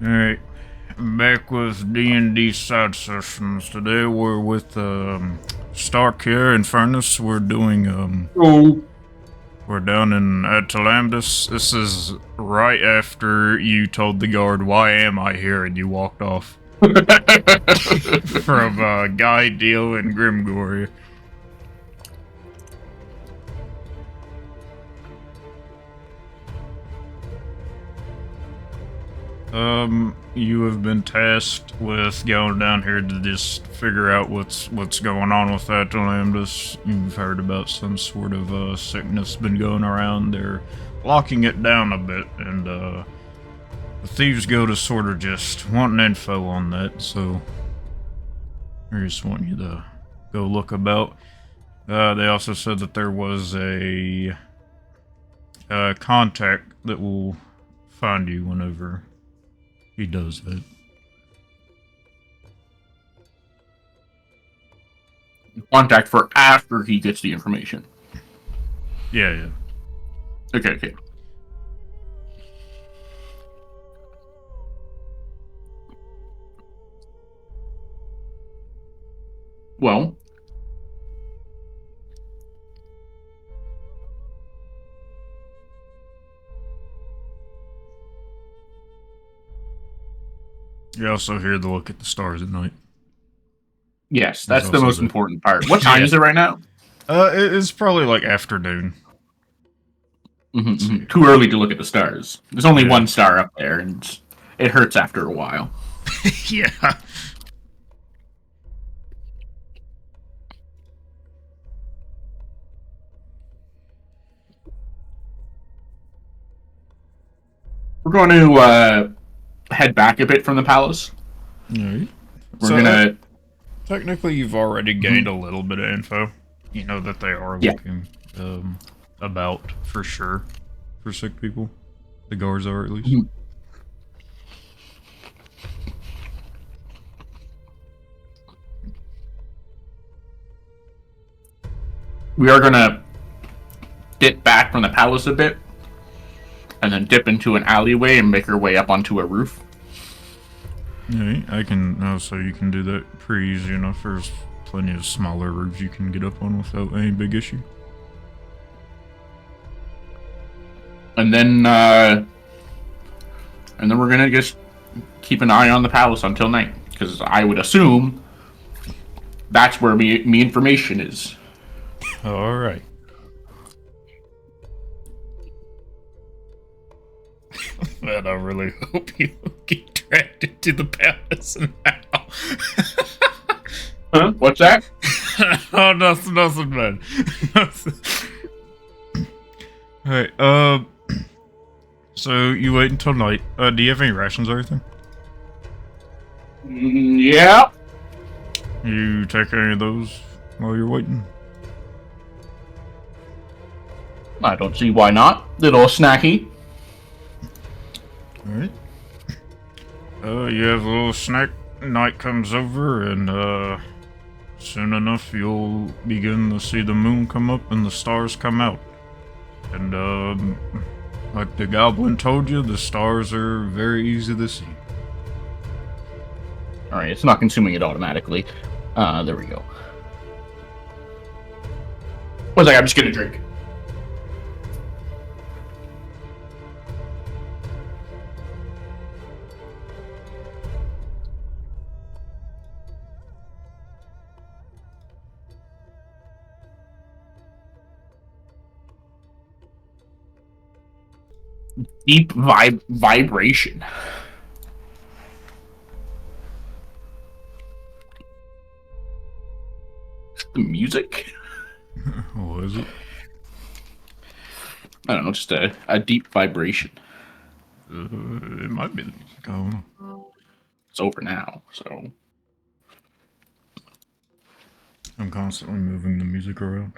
Alright, back with D&D side sessions. Today we're with Stark here in Furnace. We're doing Oh, we're down in Atalambus. This is right after you told the guard, "Why am I here?" and you walked off from Guy, Deal, and Grimgore. You have been tasked with going down here to just figure out what's going on with Atalambus. You've heard about some sort of sickness been going around. They're locking it down a bit, and the thieves go to sort of just wanting info on that. So I just want you to go look about. They also said that there was a contact that will find you whenever he does that. contact for after he gets the information. Yeah. Okay. Well, You also hear the look at the stars at night. yes, that's the also most the- important part. What time Yeah. is it right now? It's probably like afternoon. Too early to look at the stars. There's only Yeah. one star up there, and it hurts after a while. Yeah. We're going to head back a bit from the palace. Alright. We're gonna. Technically, you've already gained a little bit of info. You know that they are Yeah. looking about for sure for sick people. The guards are at least. Mhm. We are gonna dip back from the palace a bit, and then dip into an alleyway and make our way up onto a roof. Alright, I can. So you can do that pretty easy enough. There's plenty of smaller roofs you can get up on without any big issue. And then we're gonna just keep an eye on the palace until night, because I would assume that's where me information is. All right. Man, I really hope you don't get dragged into the palace now. Huh? What's that? Oh, nothing, man. Alright, so you wait until night. Do you have any rations or anything? Yeah. You take any of those while you're waiting? I don't see why not. Little snacky. Alright. You have a little snack. Night comes over, and soon enough you'll begin to see the moon come up and the stars come out. And like the goblin told you, the stars are very easy to see. Alright, it's not consuming it automatically. There we go. One second, I'm just gonna drink. Deep vibration. The music? What is it? I don't know, just a deep vibration. It might be the music. I don't know. It's over now, so. I'm constantly moving the music around.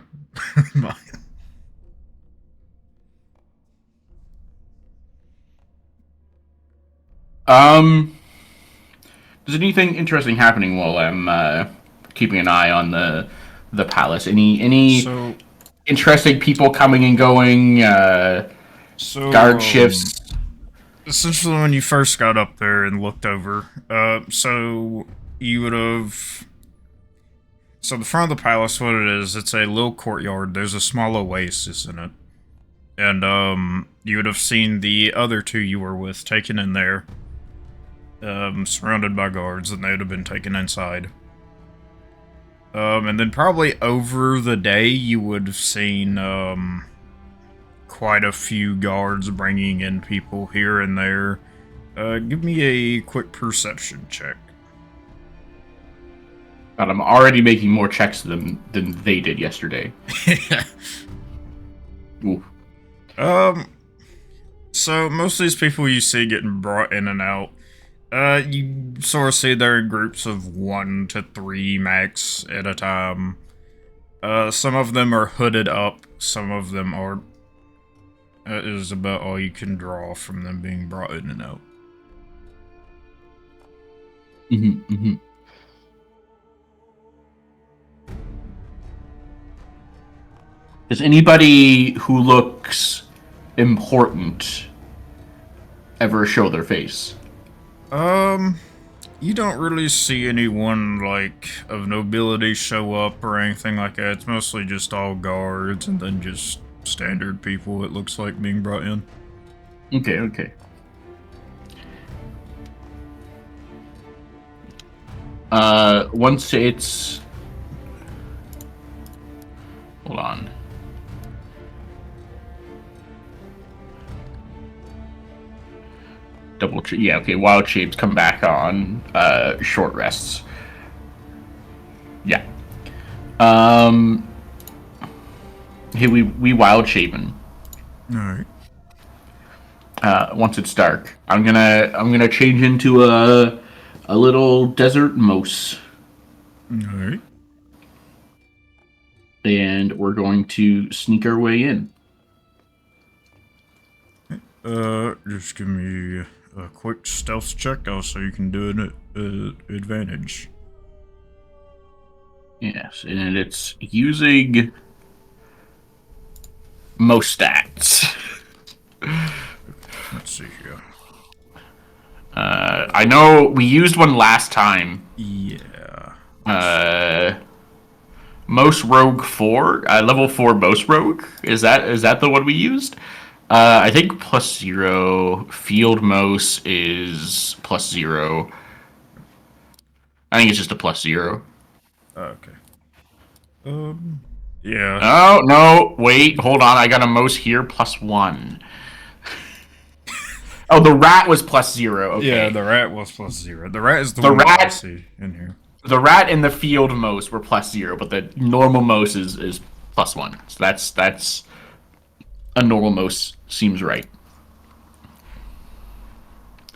Is anything interesting happening while I'm keeping an eye on the palace? Any So, interesting people coming and going? so Guard shifts? essentially when you first got up there and looked over, so you would have. So the front of the palace, what it is, it's a little courtyard. There's a small oasis in it. And, you would have seen the other two you were with taken in there, surrounded by guards, and they would have been taken inside. And then probably over the day, you would have seen, quite a few guards bringing in people here and there. Give me a quick perception check. God, I'm already making more checks than they did yesterday. Ooh. So most of these people you see getting brought in and out, you sort of see they're in groups of 1 to 3 max at a time. Some of them are hooded up, some of them are. That is about all you can draw from them being brought in and out. Does anybody who looks important ever show their face? You don't really see anyone, like, of nobility show up or anything like that. It's mostly just all guards and then just standard people, it looks like, being brought in. Okay. Once it's... Hold on. Yeah, okay, wild shapes come back on, short rests. Yeah. Hey, we wild shapen. Alright. Once it's dark. I'm gonna change into a little desert moose. Alright. And we're going to sneak our way in. Just give me a quick stealth check also you can do an advantage. Yes, and it's using most stats. Let's see here. I know we used one last time. Yeah. Most rogue 4, level 4 most rogue. Is that the one we used? I think +0. Field most is +0. I think it's just a +0. Okay. Yeah. Oh no! Wait, hold on. I got a most here +1. Oh, the rat was +0. Okay. Yeah, the rat was +0. The rat is the one rat, I see in here. The rat and the field most were +0, but the normal most is +1. So that's a normal most seems right.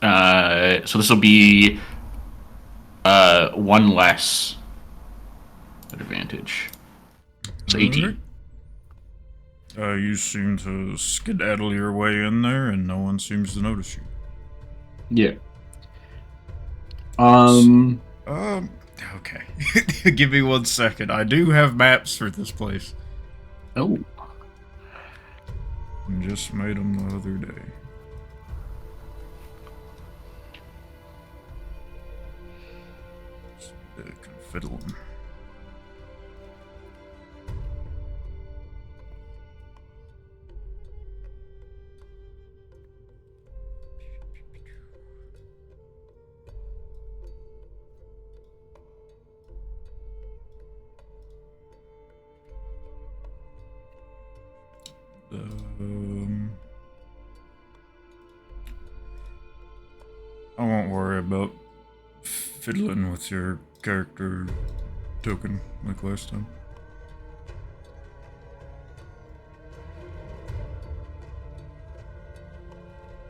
So this will be 1 less advantage. So 18. You seem to skedaddle your way in there, and no one seems to notice you. Yeah. Okay. Give me 1 second. I do have maps for this place. Oh. I just made them the other day. Can fiddle them. I won't worry about fiddling with your character token like last time.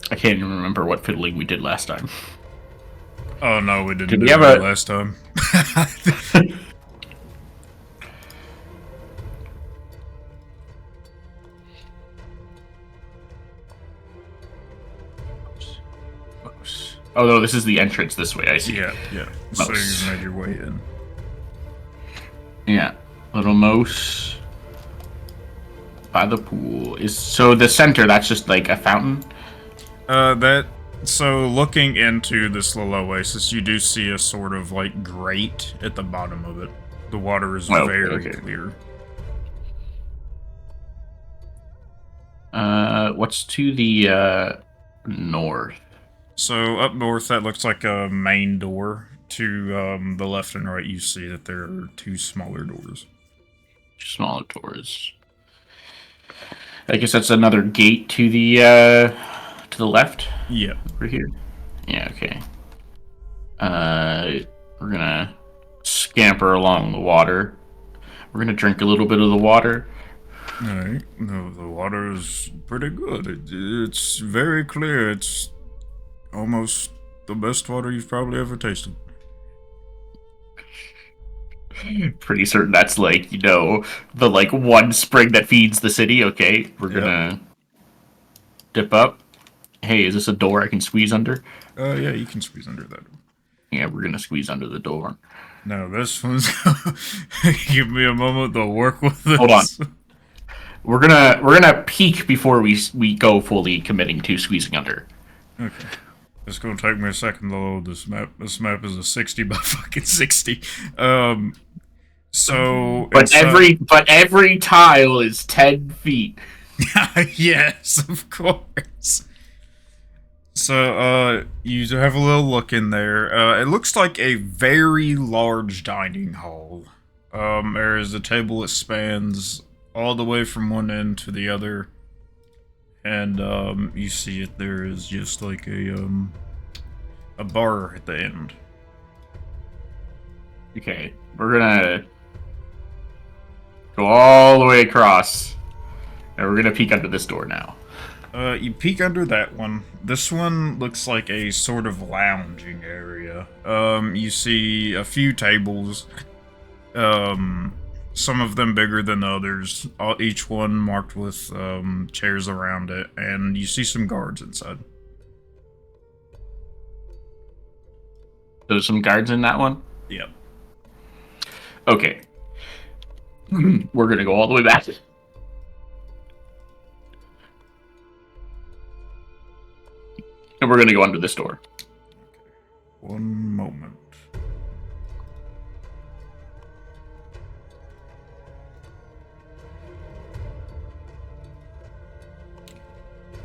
I can't even remember what fiddling we did last time. Oh no, we didn't Did do we have that a... last time. Oh no, this is the entrance this way, I see. Yeah. So you made your way in. Yeah. Little mouse by the pool. So the center, that's just like a fountain? That So, looking into this little oasis, you do see a sort of like grate at the bottom of it. The water is Okay, very okay. clear. What's to the north? So, up north, that looks like a main door. To the left and right, you see that there are two smaller doors. Smaller doors. I guess that's another gate to the left. Yeah. Over here. Yeah. Okay. We're gonna scamper along the water. We're gonna drink a little bit of the water. Alright. No, the water is pretty good. It's very clear. It's almost the best water you've probably ever tasted. Pretty certain that's like, the like one spring that feeds the city. Okay, we're Yep. gonna dip up. Hey, is this a door I can squeeze under? Yeah, you can squeeze under that. Yeah, we're gonna squeeze under the door. No, this one's. Give me a moment to work with Hold on. this. We're gonna peek before we go fully committing to squeezing under. Okay. It's gonna take me a second to load this map. This map is a 60 by fucking 60. So But every tile is 10 feet. yes, of course. So, you have a little look in there. It looks like a very large dining hall. There is a table that spans all the way from one end to the other. And, you see it, there is just like a bar at the end. Okay, we're gonna go all the way across, and we're gonna peek under this door now. You peek under that one. This one looks like a sort of lounging area. You see a few tables. Some of them bigger than others. Each one marked with chairs around it, and you see some guards inside. There's some guards in that one. Yep. Okay, we're gonna go all the way back. And we're gonna go under this door. One moment.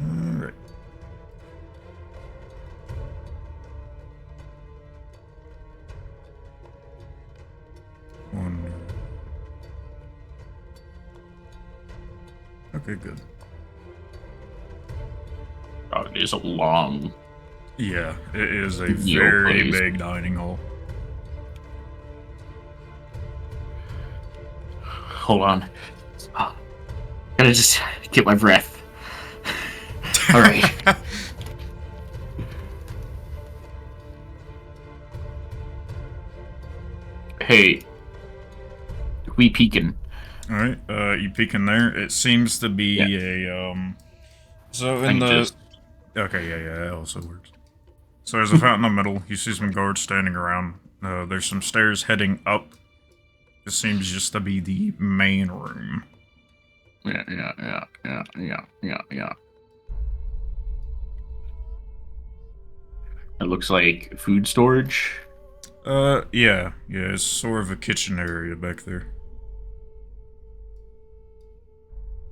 Alright. One. Okay, good. Oh, it is a long. Yeah, it is a Yo, very please. big dining hall. Hold on. Oh, gotta just get my breath. All right. Hey, we peeking. Alright, you peek in there. It seems to be Yeah. a, so I in can the... just. Okay, yeah, it also works. So there's a fountain in the middle. You see some guards standing around. There's some stairs heading up. It seems just to be the main room. Yeah. It looks like food storage. Yeah, it's sort of a kitchen area back there.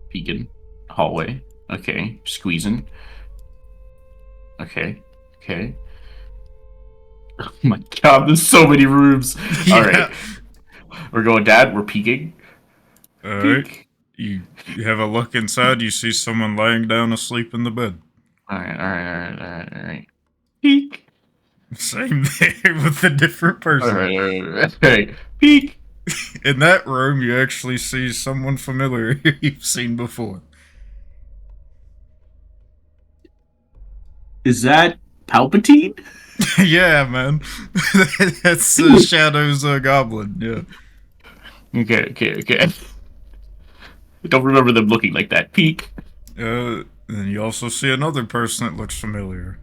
Peeking. Hallway. Okay. Squeezing. Okay. Oh my god, there's so many rooms. Yeah. Alright. We're going, Dad. We're peeking. Alright. Peek. You have a look inside, you see someone laying down asleep in the bed. Alright. Peek. Same there with a different person. Alright. Peek. In that room, you actually see someone familiar you've seen before. Is that Palpatine? Yeah, man. That's Shadow's goblin, yeah. Okay. I don't remember them looking like that. Peek. Then you also see another person that looks familiar.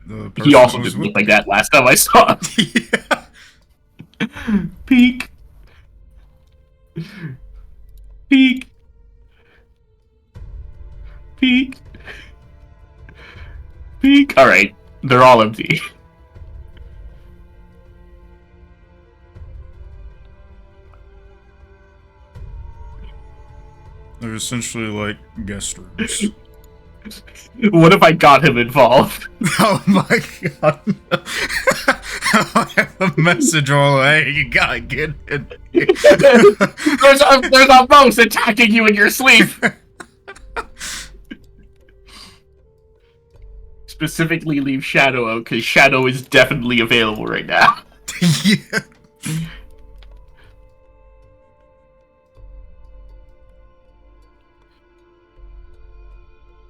The person He also was didn't with look like that last time I saw him. Yeah. Peek. Peek. Peek. All right, they're all empty. They're essentially like guest rooms. What if I got him involved? Oh my god. I have a message all hey, you gotta get in here. there's a mouse attacking you in your sleep. Specifically leave Shadow out, because Shadow is definitely available right now. Yeah.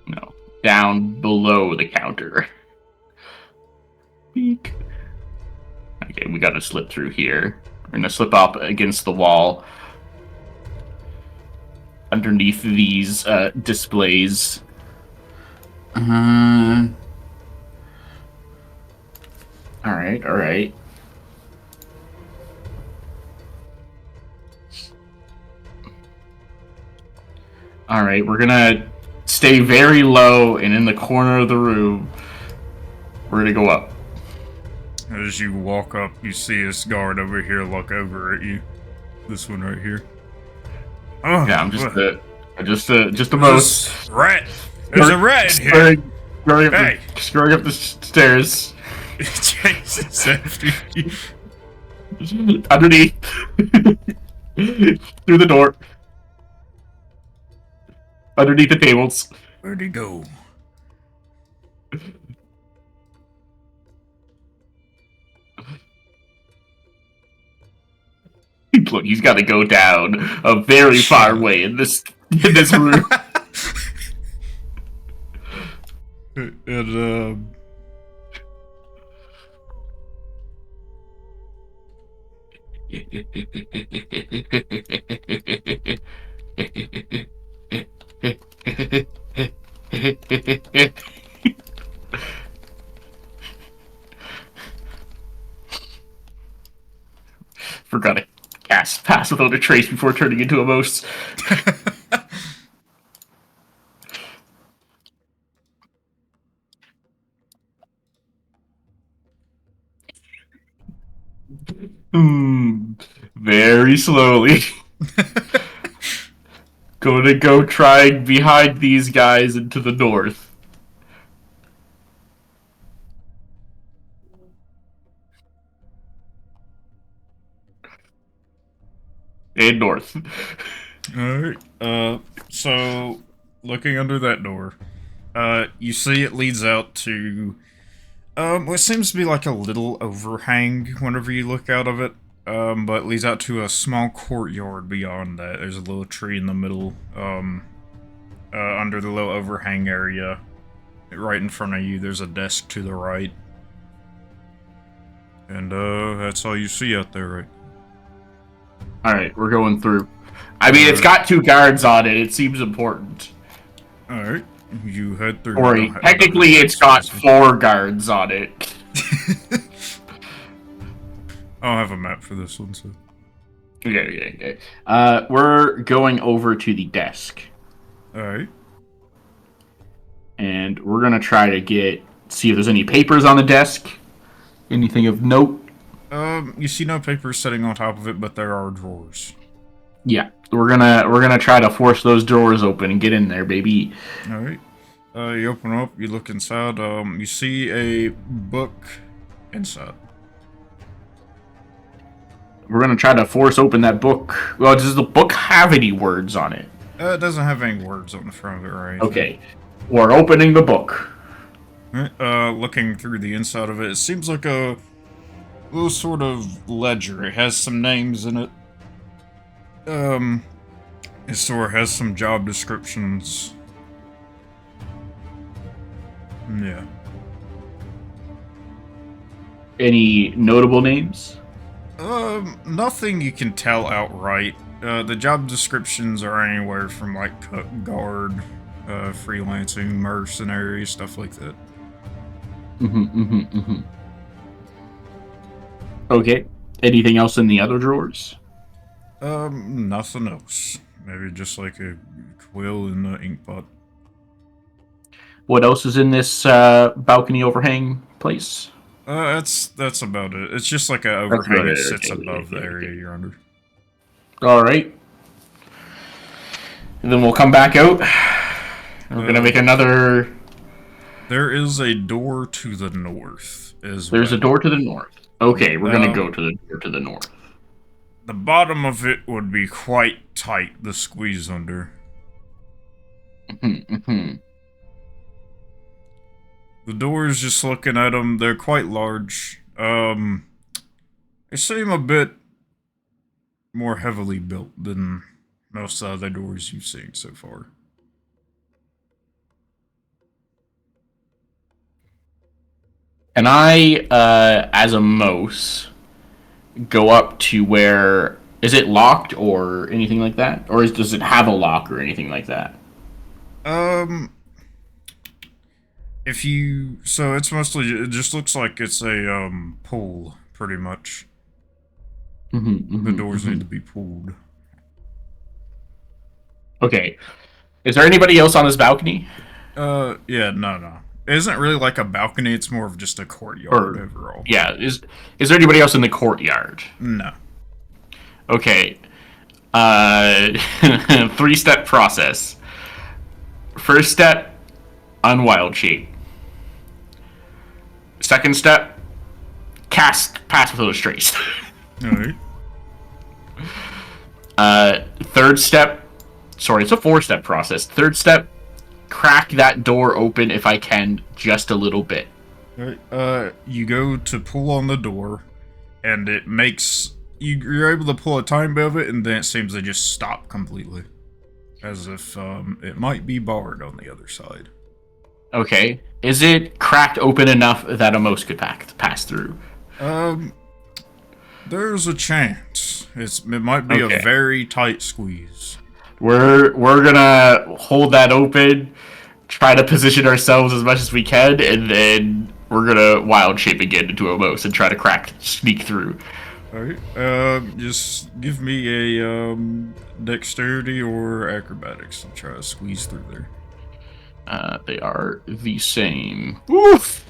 No. Down below the counter. Peek. Okay, we gotta slip through here. We're gonna slip up against the wall. Underneath these displays. Alright, alright. Alright, we're gonna stay very low and in the corner of the room. We're gonna go up. As you walk up, you see this guard over here look over at you. This one right here. Oh, Yeah, I'm just a mouse. Rat. There's a rat in here. Scurrying up the stairs. Jesus, after you. Underneath. Through the door. Underneath the tables. Where'd he go? Look, he's got to go down a very far way in this room. And Forgot to cast Pass Without a Trace before turning into a mouse. Very slowly. Gonna go trying behind these guys into the north. And north. Alright, so looking under that door, you see it leads out to what seems to be like a little overhang whenever you look out of it. But it leads out to a small courtyard beyond that. There's a little tree in the middle, under the little overhang area. Right in front of you, there's a desk to the right. And, that's all you see out there, right? Alright, we're going through. I mean, it's got 2 guards on it. It seems important. Alright, you head through. Or technically, it's got 4 guards on it. I'll have a map for this one, so. Okay. We're going over to the desk. Alright. And we're gonna try to see if there's any papers on the desk. Anything of note. You see no papers sitting on top of it, but there are drawers. Yeah, we're gonna try to force those drawers open and get in there, baby. All right. You open up. You look inside. You see a book inside. We're gonna try to force open that book. Well, does the book have any words on it? It doesn't have any words on the front of it, right? Okay, we're opening the book. All right. Looking through the inside of it, it seems like a little sort of ledger. It has some names in it. It sort of has some job descriptions. Yeah. Any notable names? Nothing you can tell outright. The job descriptions are anywhere from like cook, guard, freelancing, mercenary, stuff like that. Okay. Anything else in the other drawers? Nothing else. Maybe just like a quill in the ink pot. What else is in this balcony overhang place? That's about it. It's just like a That's about overhang that it. sits Okay, okay, above the okay, area okay. you're under. All right. And then we'll come back out. And we're gonna make another. There is a door to the north as There's a well. door to the north. Okay, we're gonna go Um, to the door to the north. the bottom of it would be quite tight to squeeze under. Mm-hmm. The doors, just looking at them, they're quite large. They seem a bit more heavily built than most other doors you've seen so far. And I, as a mouse, go up to where is it locked or anything like that, or does it have a lock or anything like that? Um, if you so it's mostly it just looks like it's a pull pretty much. The doors need to be pulled. Okay. Is there anybody else on this balcony? Yeah, no. It isn't really like a balcony, it's more of just a courtyard Or overall. yeah, is there anybody else in the courtyard? No. Okay. 3-step process. First step, unwild shape. Second step, cast pass without a trace. Alright. Third step, sorry, it's a 4-step process. Third step, crack that door open if I can, just a little bit. Alright, you go to pull on the door, and it makes you're able to pull a tiny bit of it, and then it seems to just stop completely, as if it might be barred on the other side. Okay, is it cracked open enough that a mouse could pass through? There's a chance. It might be Okay. a very tight squeeze. We're gonna hold that open, try to position ourselves as much as we can, and then we're gonna wild shape again into a mouse and try to sneak through. Alright, just give me a dexterity or acrobatics to try to squeeze through there. They are the same. Oof!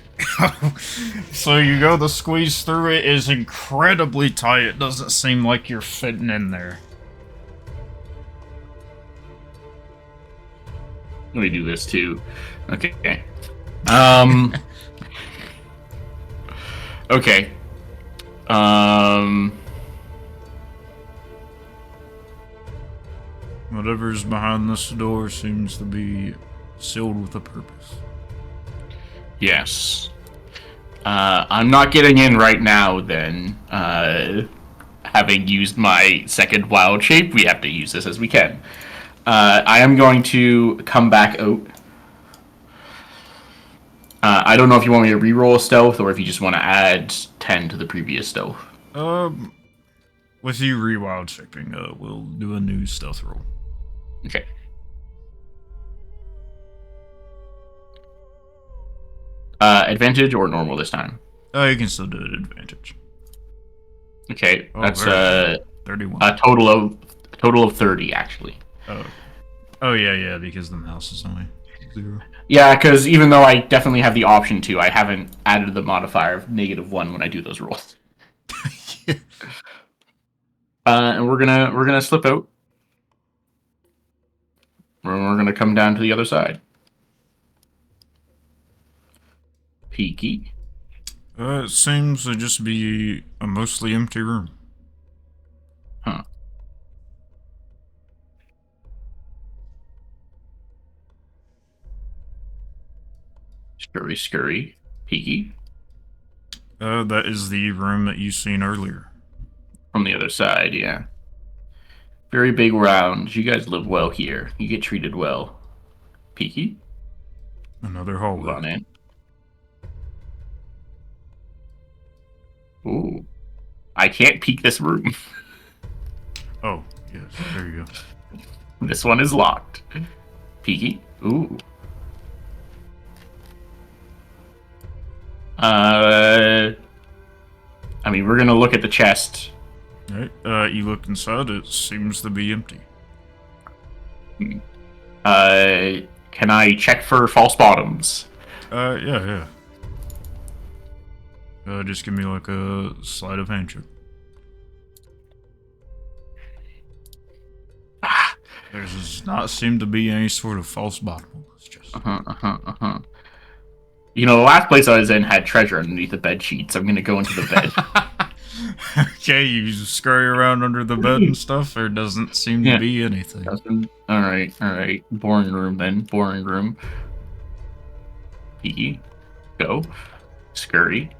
So you go to squeeze through, it is incredibly tight. It doesn't seem like you're fitting in there. Let me do this too. Okay. Okay. Whatever's behind this door seems to be sealed with a purpose. Yes. I'm not getting in right now then. Having used my second wild shape, we have to use this as we can. I am going to come back out. I don't know if you want me to reroll a stealth or if you just want to add 10 to the previous stealth. With you rewild shaping, we'll do a new stealth roll. Okay. Advantage or normal this time? You can still do it at advantage. Okay, that's 31. a total of 30 actually. Oh yeah, because the mouse is only 0. Yeah, because even though I definitely have the option to, I haven't added the modifier of -1 when I do those rolls. Yeah. And we're gonna slip out. We're gonna come down to the other side. Peeky. It seems to just be a mostly empty room. Huh. Scurry. Peeky. That is the room that you seen earlier. From the other side, yeah. Very big round. You guys live well here. You get treated well. Peeky. Another Hold hallway. on in. Ooh. I can't peek this room. Oh, yes, there you go. This one is locked. Peeky. Ooh. I mean, we're gonna look at the chest. Alright, you look inside, it seems to be empty. Can I check for false bottoms? Yeah. Just give me like a sleight of hand check. There does not seem to be any sort of false bottom on this chest. You know, the last place I was in had treasure underneath the bed sheets. I'm gonna go into the bed. Okay, you scurry around under the bed and stuff. There doesn't seem to be anything. All right. Boring room then. Boring room. Peeky. Go. Scurry.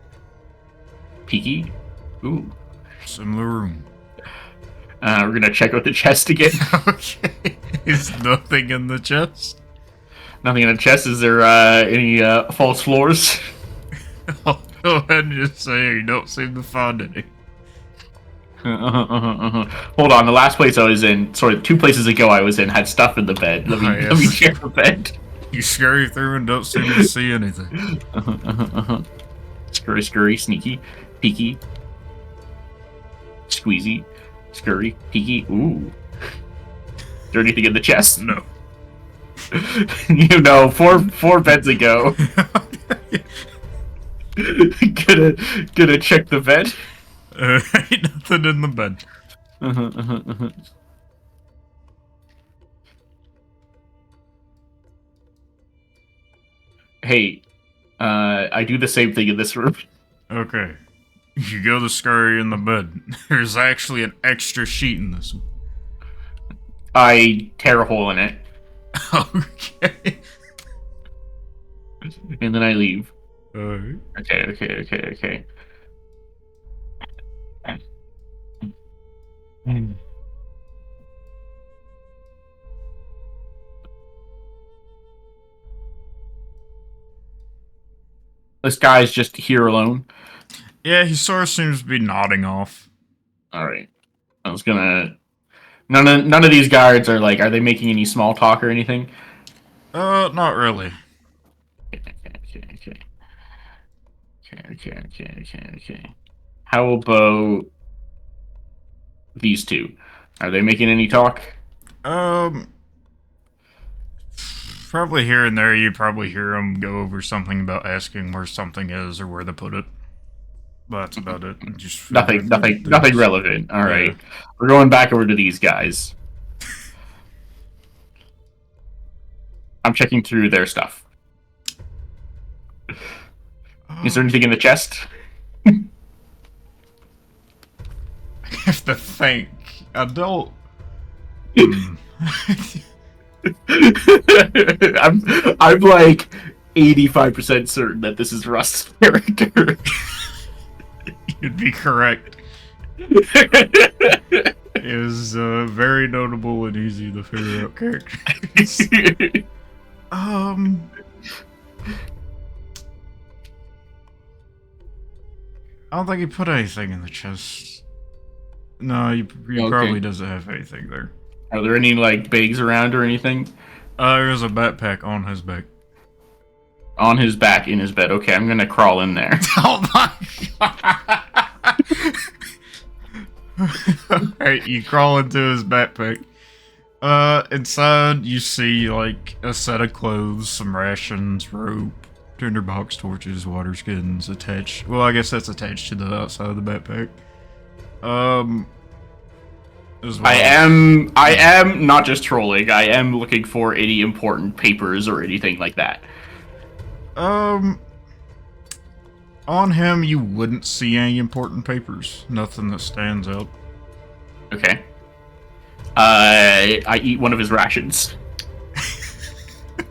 Peeky. Ooh. Similar room. We're gonna check out the chest again. Okay. Is nothing in the chest? Nothing in the chest. Is there any false floors? I'll go ahead and just say you don't seem to find any. Hold on, the last place I was in, sorry, 2 places ago I was in, had stuff in the bed. Let me check the bed. You scurry through and don't seem to see anything. Scurry, sneaky, peeky, squeezy, scurry, peeky. Ooh. Is there anything in the chest? No. You know, four beds ago. Gonna check the bed. Ain't nothing in the bed. Hey, I do the same thing in this room. Okay. You go to scurry in the bed. There's actually an extra sheet in this one. I tear a hole in it. Okay. And then I leave. Alright. Okay. This guy's just here alone. Yeah, he sort of seems to be nodding off. All right. I was gonna. None of these guards are like. Are they making any small talk or anything? Not really. Okay. How about these two? Are they making any talk? Probably here and there you probably hear them go over something about asking where something is or where to put it. But that's about it. Just Nothing relevant. All right. We're going back over to these guys. I'm checking through their stuff. Is there anything in the chest? I have to think. I don't. I'm like 85% certain that this is Rust's character. You'd be correct. It is very notable and easy to figure out characters. I don't think he put anything in the chest. No, he probably doesn't have anything there. Are there any like bags around or anything? There's a backpack on his back. On his back, in his bed. Okay, I'm gonna crawl in there. Oh my god! Alright, you crawl into his backpack. Inside you see like a set of clothes, some rations, rope, tinderbox torches, water skins attached. Well, I guess that's attached to the outside of the backpack. As well. I am not just trolling. I am looking for any important papers or anything like that. On him, you wouldn't see any important papers. Nothing that stands out. Okay. I eat one of his rations.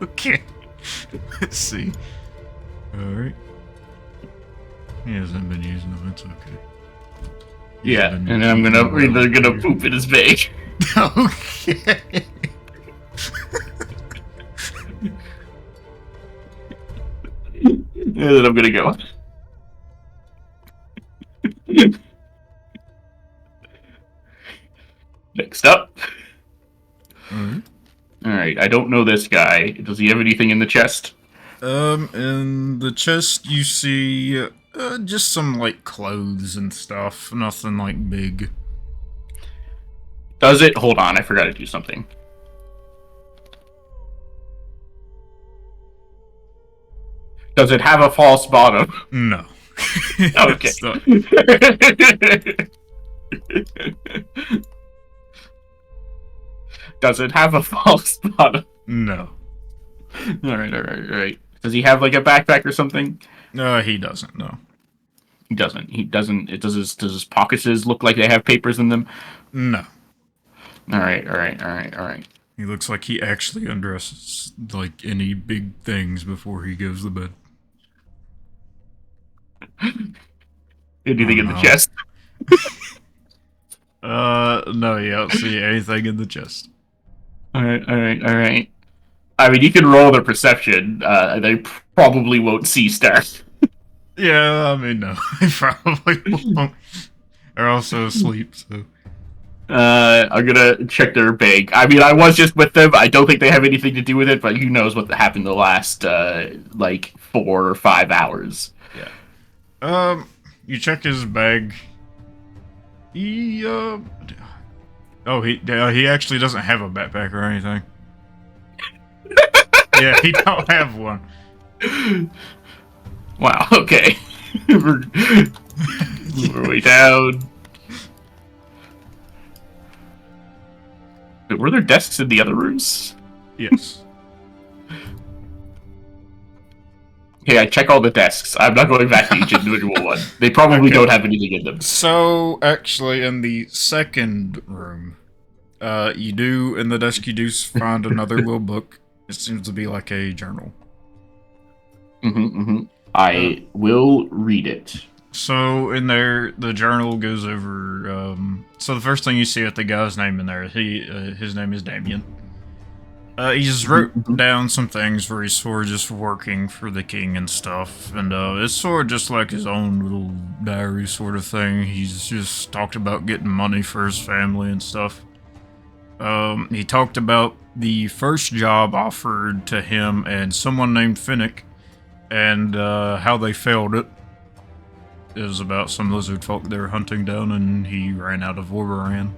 Okay. Let's see. Alright. He hasn't been using them, it's okay. Yeah, and then I'm gonna poop in his bag. Okay. And then I'm gonna go. Next up. Alright, I don't know this guy. Does he have anything in the chest? In the chest you see just some like clothes and stuff. Nothing like big. Does it? Hold on, I forgot to do something. Does it have a false bottom? No. Okay. It's not- Does it have a false bottom? No. All right. Does he have like a backpack or something? He doesn't. No. He doesn't. He doesn't. It does his pockets look like they have papers in them? No. All right. He looks like he actually undresses like any big things before he goes to bed. Anything in the no. chest? No, you don't see anything in the chest. All right. I mean, you can roll their perception. They probably won't see stars. Yeah, I mean, no, they probably won't. They're also asleep, so. I'm gonna check their bag. I mean, I was just with them. I don't think they have anything to do with it, but who knows what happened the last, like, 4 or 5 hours. Yeah. You check his bag. He he actually doesn't have a backpack or anything. Yeah, he don't have one. Wow, okay. We're way down. Were there desks in the other rooms? Yes. Okay, I check all the desks. I'm not going back to each individual one. They probably don't have anything in them. So, actually, in the second room, in the desk, you do find another little book. It seems to be like a journal. I will read it. So, in there, the journal goes over, so the first thing you see with the guy's name in there, his name is Damien. He just wrote down some things where he's sort of just working for the king and stuff, and it's sort of just like his own little diary sort of thing. He's just talked about getting money for his family and stuff. He talked about the first job offered to him and someone named Finnick, and how they failed it. It was about some lizard folk they were hunting down, and he ran out of Wolverine.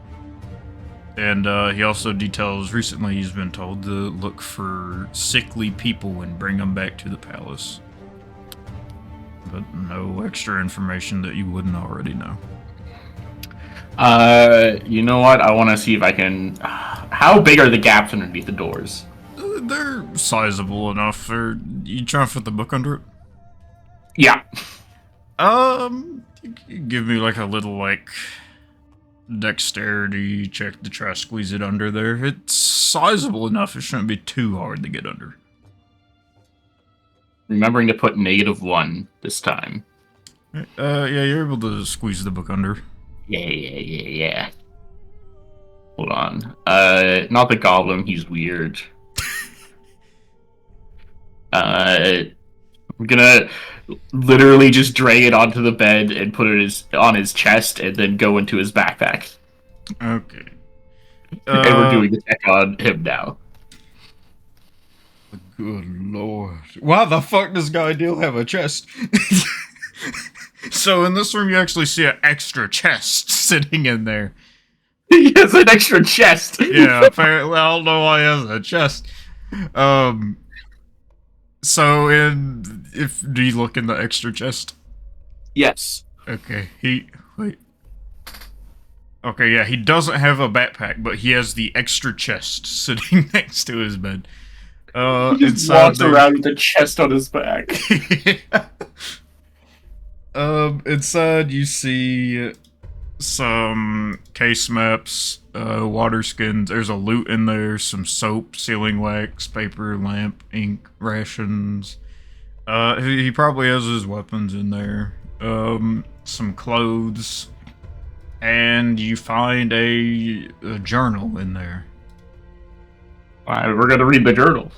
And he also details recently he's been told to look for sickly people and bring them back to the palace. But no extra information that you wouldn't already know. You know what? I want to see if I can... How big are the gaps underneath the doors? They're sizable enough. You trying to fit the book under it? Yeah. Give me like a little, like... dexterity check to try to squeeze it under there. It's sizable enough, it shouldn't be too hard to get under. Remembering to put -1 this time. Yeah, you're able to squeeze the book under. Yeah. Hold on. Not the goblin, he's weird. I'm gonna literally just drag it onto the bed and put it on his chest and then go into his backpack. Okay. And we're doing the check on him now. Good lord. Why the fuck does Guy have a chest? So in this room you actually see an extra chest sitting in there. He has an extra chest! Yeah, apparently I don't know why he has a chest. So do you look in the extra chest? Yes. Okay, wait. Okay, yeah, he doesn't have a backpack, but he has the extra chest sitting next to his bed. He just walks around with a chest on his back. Inside you see some case maps, water skins. There's a loot in there, some soap, sealing wax, paper, lamp, ink, rations. He probably has his weapons in there. Some clothes. And you find a journal in there. Alright, we're gonna read the journal.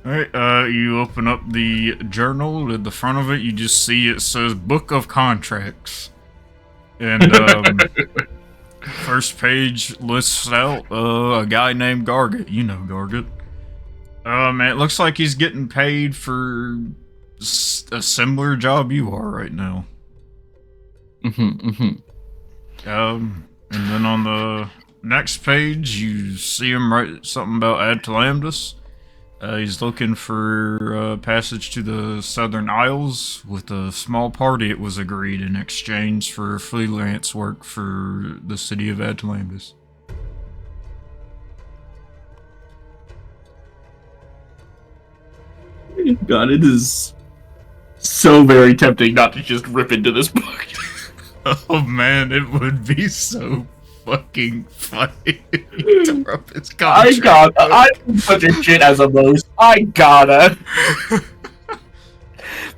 Alright, you open up the journal. At the front of it, you just see it says Book of Contracts. And, first page lists out, a guy named Garget. You know Garget. Man, it looks like he's getting paid for a similar job you are right now. And then on the next page, you see him write something about Ad Talamdus. He's looking for passage to the Southern Isles. With a small party, it was agreed in exchange for freelance work for the city of Atlantis. God, it is so very tempting not to just rip into this book. Oh man, it would be so fucking funny to rub his contract. I'm such a shit as a most. I gotta.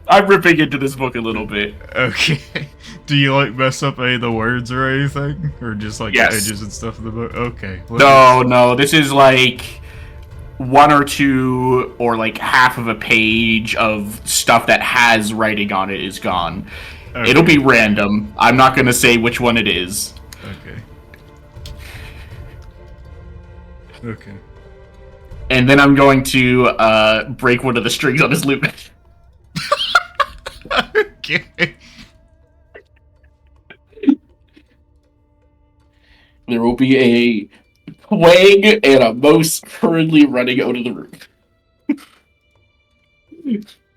I'm ripping into this book a little bit. Okay. Do you like mess up any of the words or anything? Or just like Yes. the edges and stuff of the book? Okay. No, this is like one or two or like half of a page of stuff that has writing on it is gone. Okay. It'll be random. I'm not gonna say which one it is. Okay. Okay. And then I'm going to break one of the strings on his lute. Okay. There will be a twang and a mouse hurriedly running out of the room.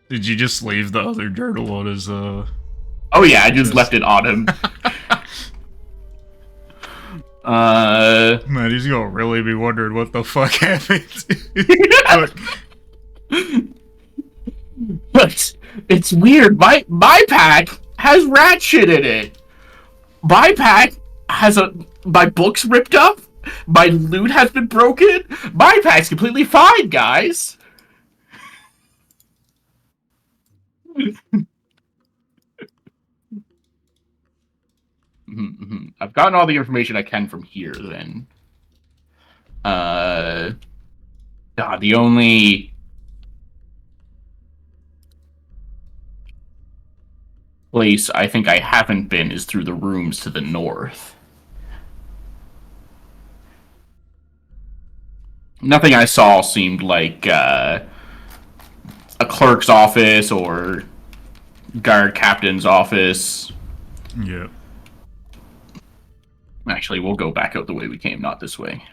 Did you just leave the other journal on his Oh yeah, I just left it on him. Man, he's gonna really be wondering what the fuck happened. But it's weird. My pack has rat shit in it. My pack has my books ripped up. My loot has been broken. My pack's completely fine, guys. I've gotten all the information I can from here. Then, God, the only place I think I haven't been is through the rooms to the north. Nothing I saw seemed like a clerk's office or guard captain's office. Yeah. Actually, we'll go back out the way we came, not this way.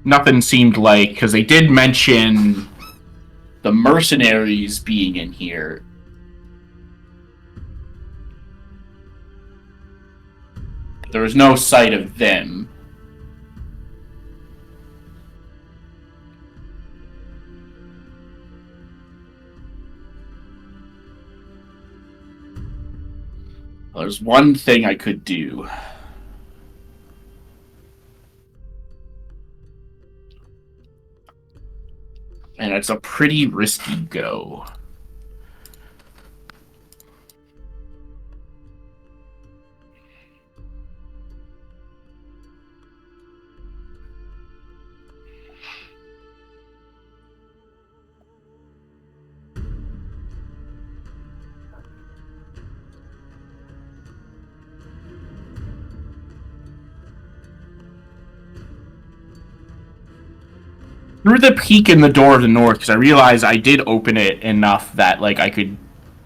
Nothing seemed like, because they did mention the mercenaries being in here. There was no sight of them. There's one thing I could do. And it's a pretty risky go. Through the peak in the door of the north, because I realized I did open it enough that like I could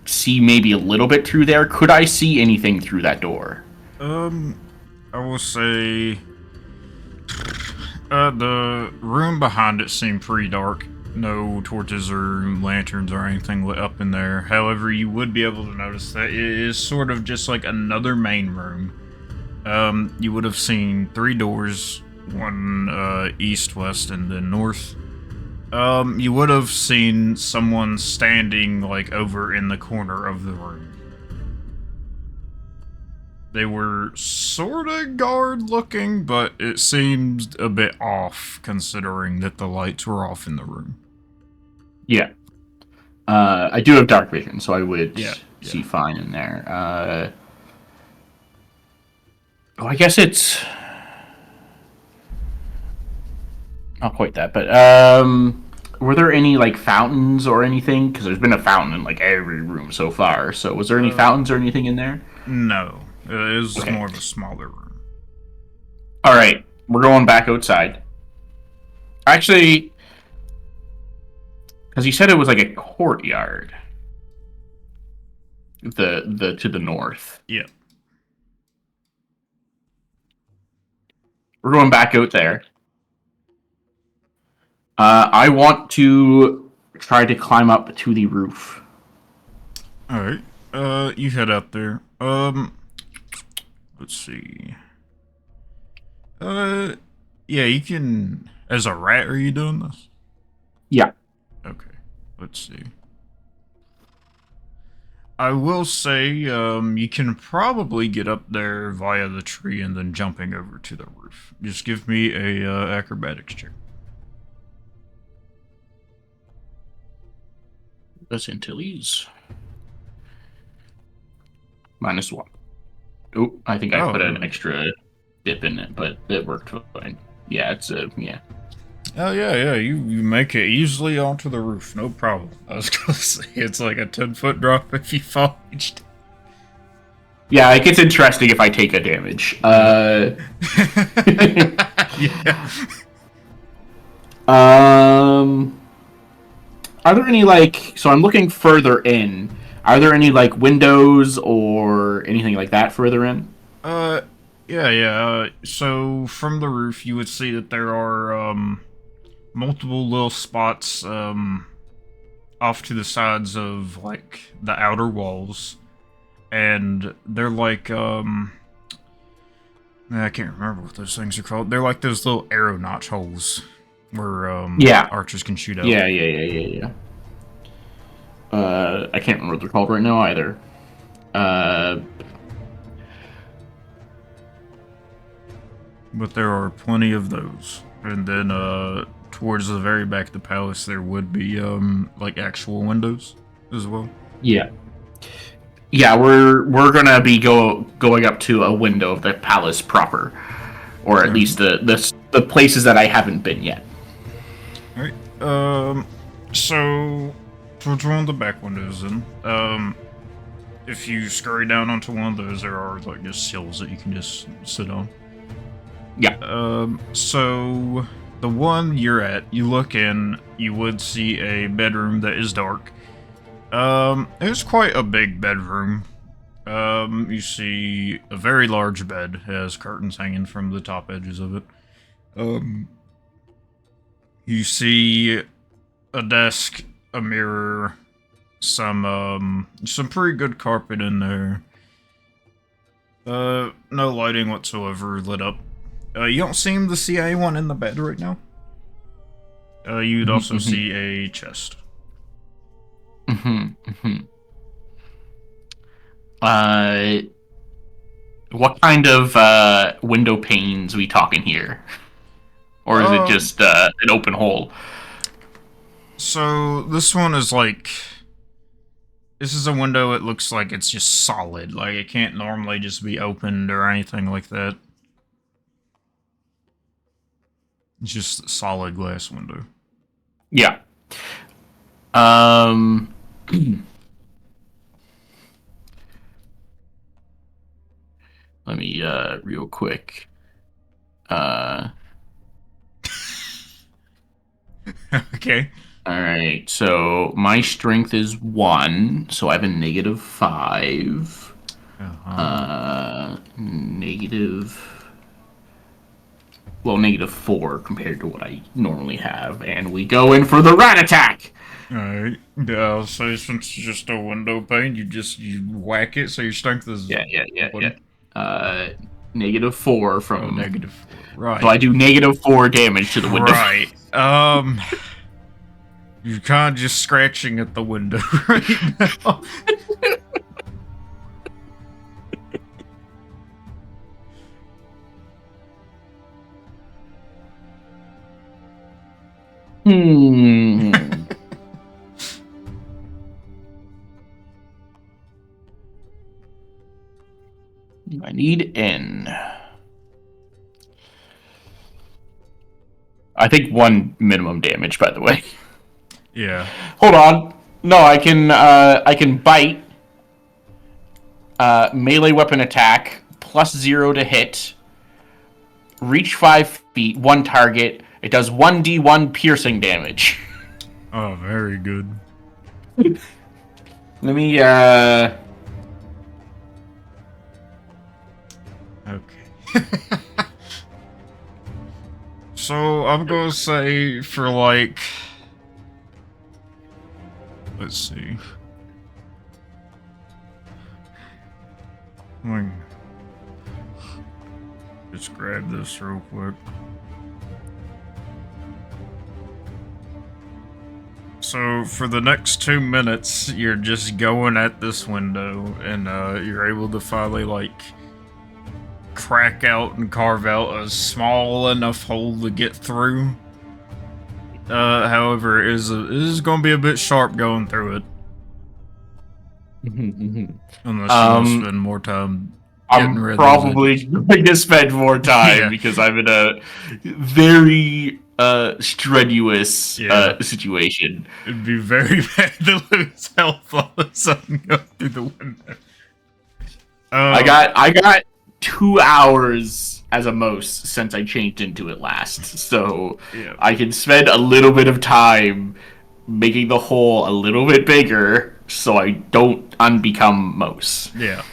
see maybe a little bit through there. Could I see anything through that door? I will say, the room behind it seemed pretty dark. No torches or lanterns or anything lit up in there. However, you would be able to notice that it is sort of just like another main room. You would have seen 3 doors, one east, west, and then north. You would have seen someone standing like over in the corner of the room. They were sorta guard looking, but it seemed a bit off considering that the lights were off in the room. Yeah. I do have dark vision, so I would see fine in there. I guess it's not quite that, but were there any like fountains or anything? Because there's been a fountain in like every room so far. So was there any fountains or anything in there? No, it was more of a smaller room. All right, we're going back outside. Actually, because you said it was like a courtyard. The to the north. Yeah. We're going back out there. I want to try to climb up to the roof. All right. You head out there. Let's see. Yeah, you can. As a rat, are you doing this? Yeah. Okay. Let's see. I will say, you can probably get up there via the tree and then jumping over to the roof. Just give me a acrobatics check. That's Antilles. -1. Oh, I think I Oh, put an really? extra dip in it, but it worked fine. Yeah, it's yeah. Oh yeah, you make it easily onto the roof, no problem. I was gonna say it's like a 10-foot drop if you fall each time. Yeah, it gets interesting if I take a damage. Yeah. Are there any so I'm looking further in. Are there any windows or anything like that further in? Uh, yeah. So from the roof, you would see that there are multiple little spots off to the sides of the outer walls, and they're I can't remember what those things are called. They're like those little arrow notch holes where Yeah. archers can shoot out. Yeah. I can't remember what they're called right now either. But there are plenty of those. And then towards the very back of the palace there would be actual windows as well. Yeah. Yeah, we're gonna be going up to a window of the palace proper, or at least the places that I haven't been yet. All right. So towards one of the back windows, then, if you scurry down onto one of those, there are just sills that you can just sit on. Yeah. So the one you're at, you look in, you would see a bedroom that is dark. It's quite a big bedroom. You see a very large bed, has curtains hanging from the top edges of it. You see a desk, a mirror, some pretty good carpet in there. No lighting whatsoever lit up. You don't seem to see anyone in the bed right now. You'd also see a chest. What kind of window panes we talking here? Or is it just an open hole? So this one is this is a window. It looks like it's just solid. Like it can't normally just be opened or anything like that. It's just a solid glass window. Yeah. Let me real quick. Okay. All right. So my strength is 1, so I have a -5. -4 compared to what I normally have, and we go in for the rat attack. Alright. Yeah, so since it's just a window pane, you whack it, so your strength is Yeah. -4 from -4. Right. So I do -4 damage to the window. Right. You're kind of just scratching at the window right now. I need N. I think 1 minimum damage, by the way. Yeah. Hold on. No, I can bite. Melee weapon attack, +0 to hit. Reach 5 feet, 1 target. It does 1d1 piercing damage. Oh, very good. Let me, Okay. So I'm gonna say for like, let's see. Let me just grab this real quick. So for the next 2 minutes, you're just going at this window, and you're able to finally like crack out and carve out a small enough hole to get through. However, it is going to be a bit sharp going through it. Unless you want to spend more time getting rid of probably going to spend more time because I'm in a very strenuous situation. It'd be very bad to lose health all of a sudden go through the window. I got 2 hours as a most since I changed into it last, so I can spend a little bit of time making the hole a little bit bigger so I don't unbecome Mose. Yeah.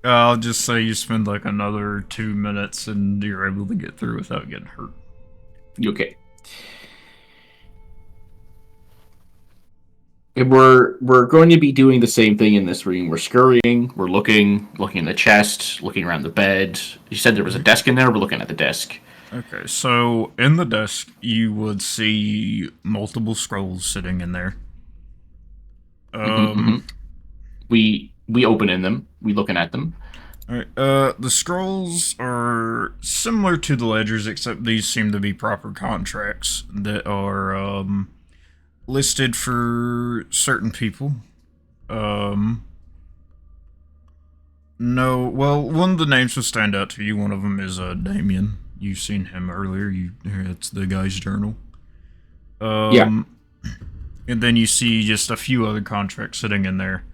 I'll just say you spend like another 2 minutes and you're able to get through without getting hurt. Okay. And we're going to be doing the same thing in this room. We're scurrying, we're looking in the chest, looking around the bed. You said there was a desk in there, we're looking at the desk. Okay, so in the desk you would see multiple scrolls sitting in there. We open in them, we looking at them. Alright, the scrolls are similar to the ledgers, except these seem to be proper contracts that are, listed for certain people. No, well, one of the names will stand out to you. One of them is, Damien. You've seen him earlier. It's the guy's journal. Yeah. And then you see just a few other contracts sitting in there.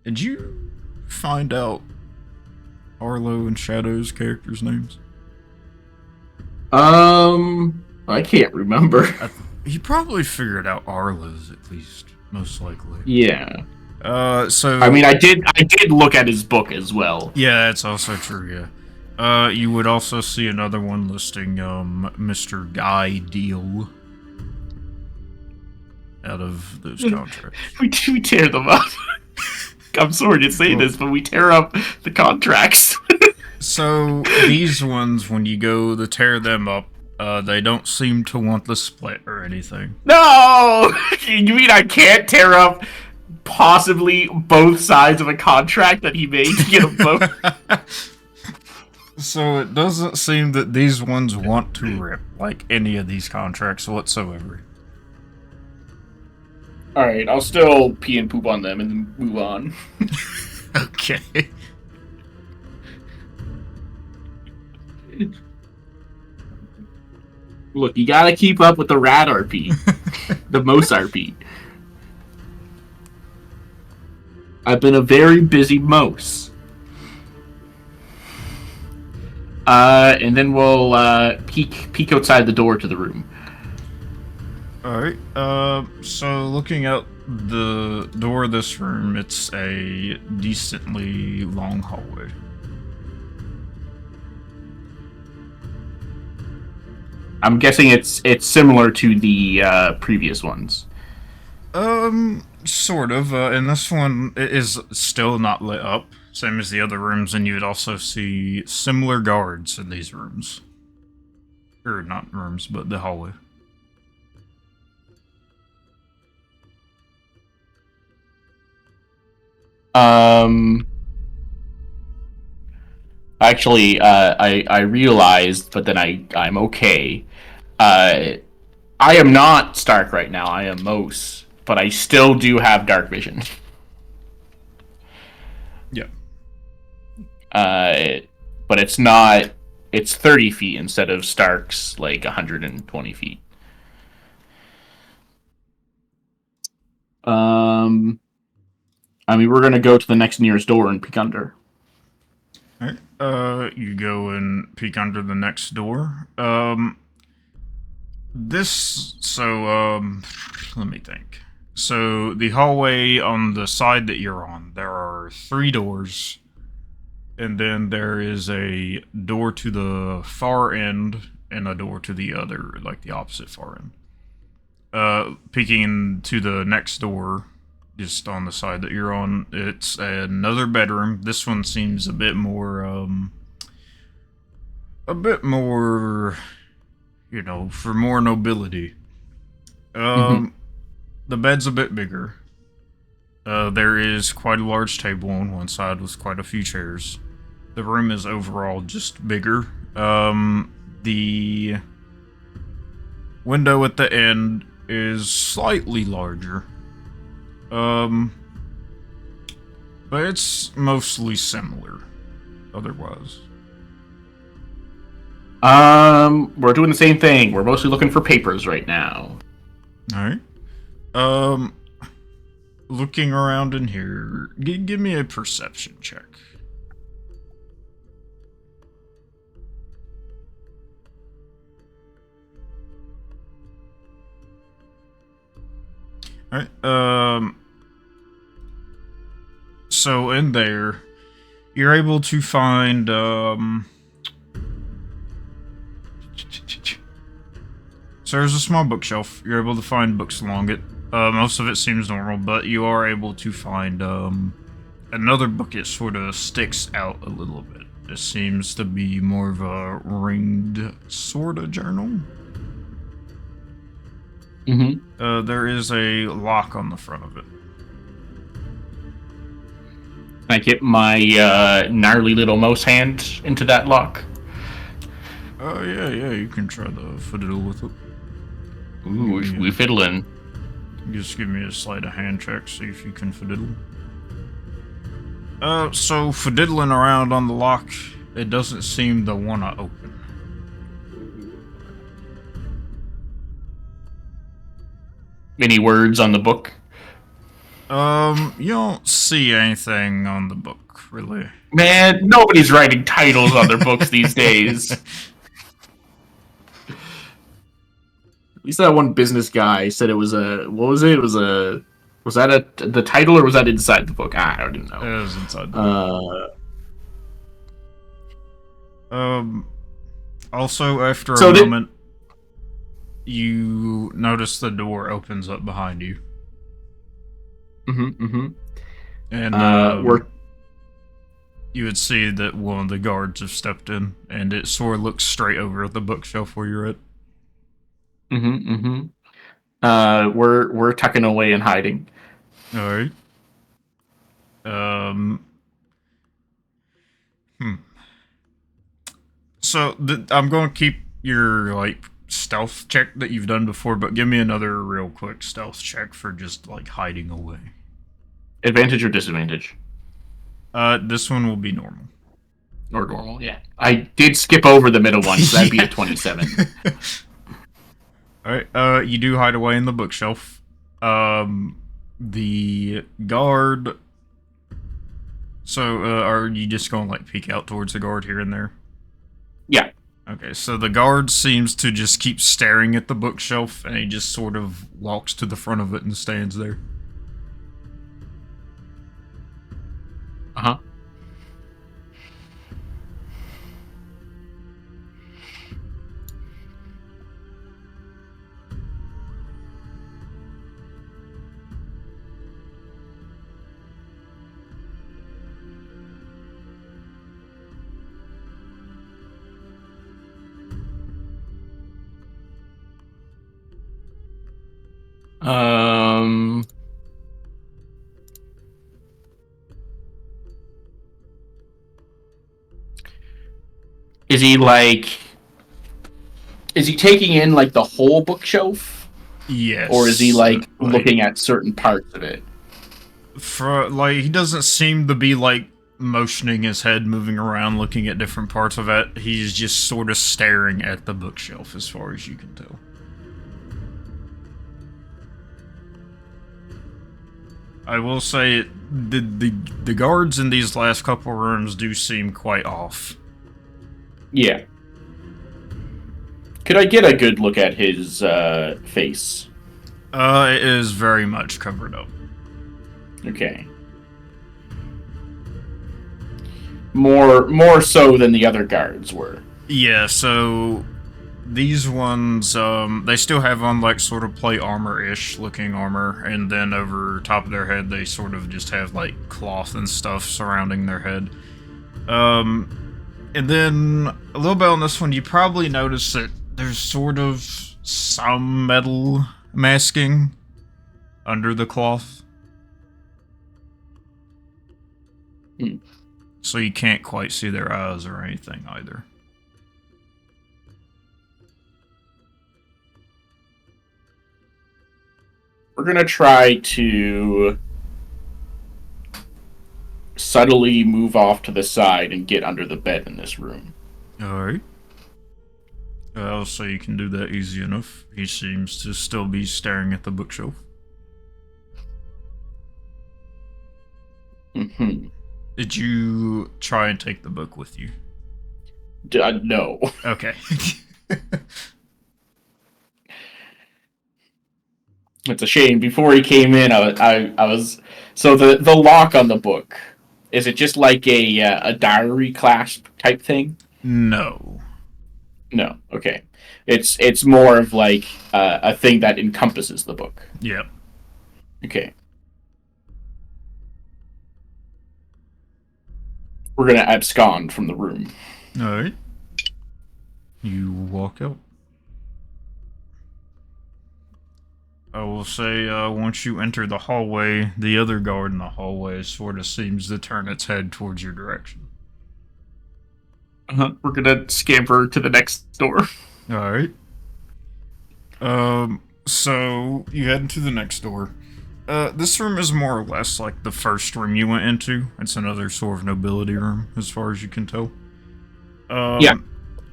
Did you find out Arlo and Shadow's characters' names? I can't remember. You probably figured out Arlo's at least, most likely. Yeah. So I mean, I did look at his book as well. Yeah, that's also true. Yeah. You would also see another one listing Mr. Guy Deal out of those contracts. We tear them up. I'm sorry to say this, but we tear up the contracts. So these ones, when you go to tear them up, they don't seem to want the split or anything. No! You mean I can't tear up possibly both sides of a contract that he made to get them both? So it doesn't seem that these ones want to rip, like, any of these contracts whatsoever. Alright, I'll still pee and poop on them and then move on. Okay. Look, you gotta keep up with the rat RP. The most RP. I've been a very busy Mose. And then we'll peek outside the door to the room. Alright, so looking out the door of this room, it's a decently long hallway. I'm guessing it's similar to the previous ones. Sort of. And this one is still not lit up, same as the other rooms, and you would also see similar guards in these rooms. Or not rooms, but the hallway. Actually, I realized, but then I'm okay. I am not Stark right now. I am Mose, but I still do have dark vision. Yeah. But it's not. It's 30 feet instead of Stark's like 120 feet. I mean, we're gonna go to the next nearest door and peek under. Alright, you go and peek under the next door. Let me think. So, the hallway on the side that you're on, there are 3 doors. and then there is a door to the far end and a door to the other, like the opposite far end. Peeking to the next door, just on the side that you're on, it's another bedroom. This one seems a bit more, for more nobility. The bed's a bit bigger. There is quite a large table on one side with quite a few chairs. The room is overall just bigger. The window at the end is slightly larger. But it's mostly similar otherwise. We're doing the same thing. We're mostly looking for papers right now. Alright. Looking around in here, give me a perception check. Alright, so in there, you're able to find, so there's a small bookshelf. You're able to find books along it. Most of it seems normal, but you are able to find, another book that sort of sticks out a little bit. This seems to be more of a ringed sort of journal. There is a lock on the front of it. Can I get my gnarly little mouse hand into that lock? Oh, yeah, you can try to fiddle with it. Ooh, we fiddling. Just give me a sleight of hand check, see if you can fiddle. So fiddling around on the lock, it doesn't seem to want to open. Any words on the book? You don't see anything on the book, really. Man, nobody's writing titles on their books these days. At least that one business guy said it was a... What was it? It was a... Was that the title, or was that inside the book? I don't know. It was inside the book. Also, after a moment, you notice the door opens up behind you. And you would see that one of the guards have stepped in, and it sort of looks straight over at the bookshelf where you're at. We're tucking away and hiding. All right. So I'm going to keep your stealth check that you've done before, but give me another real quick stealth check for just hiding away. Advantage or disadvantage? This one will be normal. Or normal, yeah. I did skip over the middle one, so that'd be a 27. Alright, you do hide away in the bookshelf. The guard... So, are you just going to peek out towards the guard here and there? Yeah. Okay, so the guard seems to just keep staring at the bookshelf, and he just sort of walks to the front of it and stands there. Uh-huh. Is he taking in the whole bookshelf? Yes. Or is he looking at certain parts of it? He doesn't seem to be motioning his head, moving around, looking at different parts of it. He's just sort of staring at the bookshelf as far as you can tell. I will say the guards in these last couple rooms do seem quite off. Yeah. Could I get a good look at his face? It is very much covered up. Okay. more so than the other guards were. Yeah, so these ones, they still have on like sort of plate armor-ish looking armor, and then over top of their head they sort of just have like cloth and stuff surrounding their head. And then a little bit on this one, you probably notice that there's sort of some metal masking under the cloth. Hmm. So you can't quite see their eyes or anything either. We're gonna try to subtly move off to the side and get under the bed in this room. Alright. I'll say you can do that easy enough. He seems to still be staring at the bookshelf. Mm-hmm. Did you try and take the book with you? No. Okay. It's a shame. Before he came in, I was so the lock on the book. Is it just like a diary clasp type thing? No. No. Okay. It's more of like a thing that encompasses the book. Yep. Okay. We're gonna abscond from the room. Alright. You walk out. I will say, once you enter the hallway, the other guard in the hallway sort of seems to turn its head towards your direction. We're gonna scamper to the next door. Alright. So you head into the next door. This room is more or less like the first room you went into. It's another sort of nobility room, as far as you can tell. Yeah.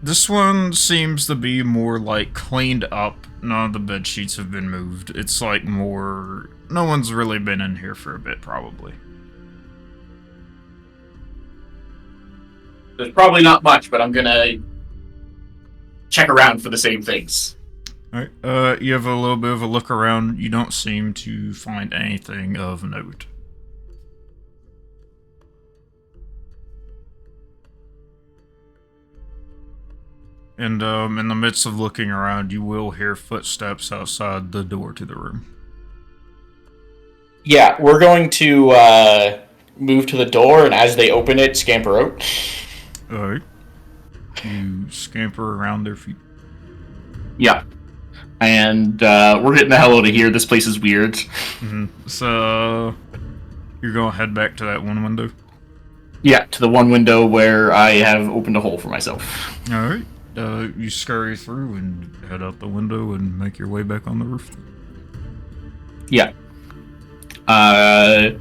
This one seems to be more like cleaned up. None of the bed sheets have been moved. It's like more. No one's really been in here for a bit, probably. There's probably not much, but I'm gonna check around for the same things. Alright, you have a little bit of a look around. You don't seem to find anything of note. And, in the midst of looking around, you will hear footsteps outside the door to the room. Yeah, we're going to move to the door, and as they open it, scamper out. Alright. You scamper around their feet. Yeah. And we're getting the hell out of here. This place is weird. Mm-hmm. So, you're gonna head back to that one window? Yeah, to the one window where I have opened a hole for myself. Alright. You scurry through and head out the window and make your way back on the roof. Yeah. And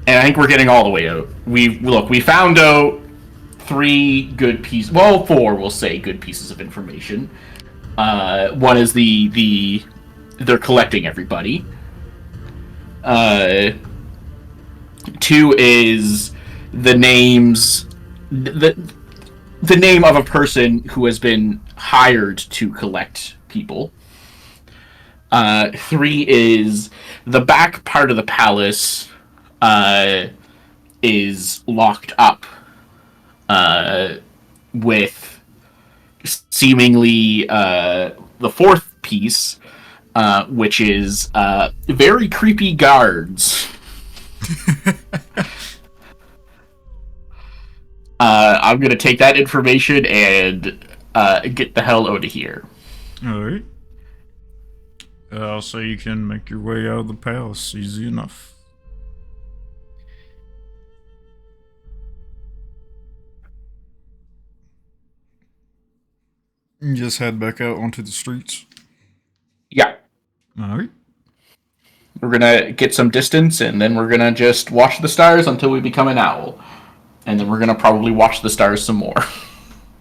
I think we're getting all the way out. We found out 3 good pieces. Well, 4, we'll say, good pieces of information. One is they're collecting everybody. 2 is the names the name of a person who has been hired to collect people. 3 is the back part of the palace is locked up with seemingly the 4th piece, which is very creepy guards. I'm gonna take that information and get the hell out of here. Alright. I'll say you can make your way out of the palace easy enough. You just head back out onto the streets. Yeah. Alright. We're gonna get some distance, and then we're gonna just watch the stars until we become an owl. And then we're gonna probably watch the stars some more.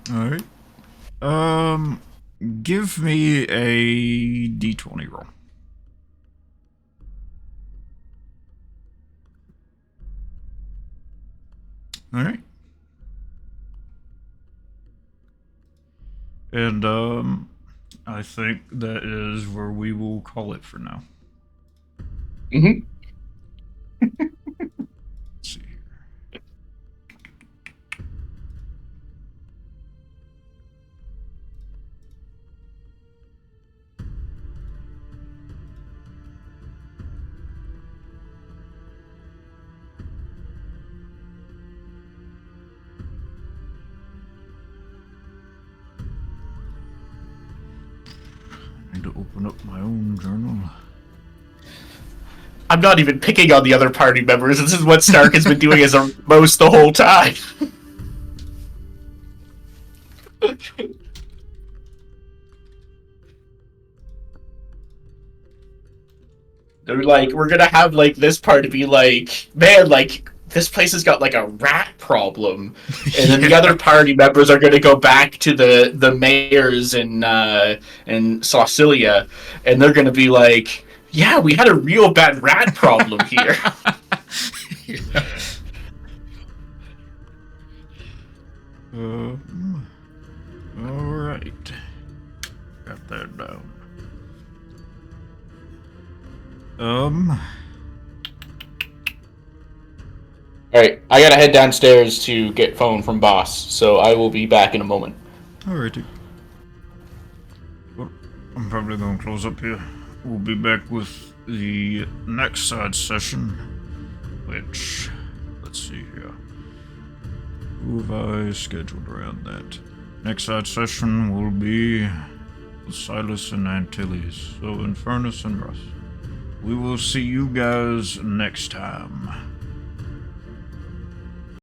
Alright. Give me a d20 roll. Alright. And, I think that is where we will call it for now. Mm-hmm. Let's see here. to open up my own journal. I'm not even picking on the other party members. This is what Stark has been doing as a most the whole time. They're like, we're gonna have like this part to be like, man, like this place has got like a rat problem, and then the other party members are gonna go back to the mayors in Saucilia, and they're gonna be like, yeah, we had a real bad rat problem here. Yeah. All right, got that down. Alright, I gotta head downstairs to get phone from boss, so I will be back in a moment. Alrighty. Well, I'm probably gonna close up here. We'll be back with the next side session, which, let's see here. Who have I scheduled around that? Next side session will be with Silas and Antilles, so Infernus and Russ. We will see you guys next time.